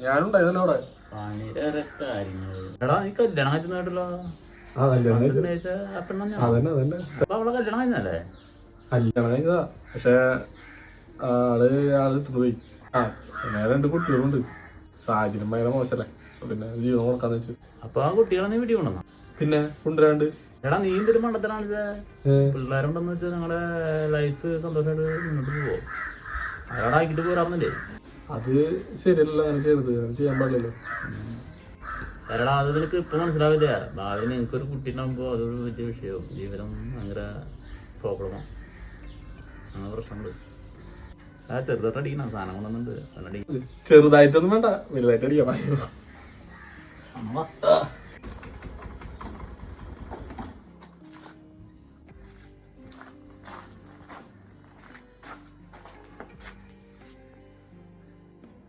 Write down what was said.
ഞാനുണ്ടായിരുന്നല്ലോ അവിടെ. എടാ നീ കല്യാണം കഴിച്ചല്ലോ. അതന്നെ അവളെ കല്യാണം കഴിഞ്ഞല്ലേ? കല്യാണം കഴിഞ്ഞതാ. പക്ഷെ ആള് ഇട്ടു പോയി. പിന്നെ 2 കുട്ടികളുണ്ട്. സാഹചര്യം ഭയങ്കര മോശല്ലേ. പിന്നെ ജീവൻ കൊടുക്കാന്ന് വെച്ചു. അപ്പൊ ആ കുട്ടികളെ നീ വീട്ടിൽ കൊണ്ടുവന്ന? പിന്നെ കൊണ്ടുവരാണ്ട്. എടാ നീ എന്തൊരു മണ്ടത്തരാണ് പിള്ളേരുണ്ടെന്ന് വെച്ചാൽ ഞങ്ങളുടെ ലൈഫ് സന്തോഷമായിട്ട് മുന്നോട്ട് പോവോ? അയാളെ ആക്കിട്ട് പോരാറുന്നില്ലേ? അത് ശരിയല്ലല്ലോ അങ്ങനെ ചെയ്തത്. അങ്ങനെ ചെയ്യാൻ പാടില്ലല്ലോ. എടാ അത് നിനക്ക് ഇപ്പൊ മനസ്സിലാവില്ല. ഭാവി നിനക്കൊരു കുട്ടി ഉണ്ടാകുമ്പോ അതൊരു വലിയ വിഷയവും ജീവിതം ഭയങ്കര പ്രോബ്ലമാണ്. അങ്ങനെ പ്രശ്നമുണ്ട്. ചെറുതായിട്ട് അടിക്കണം. സാധനം കൊണ്ടുവന്നുണ്ട്. ചെറുതായിട്ടൊന്നും വേണ്ട, വലുതായിട്ട് അടിക്കാം.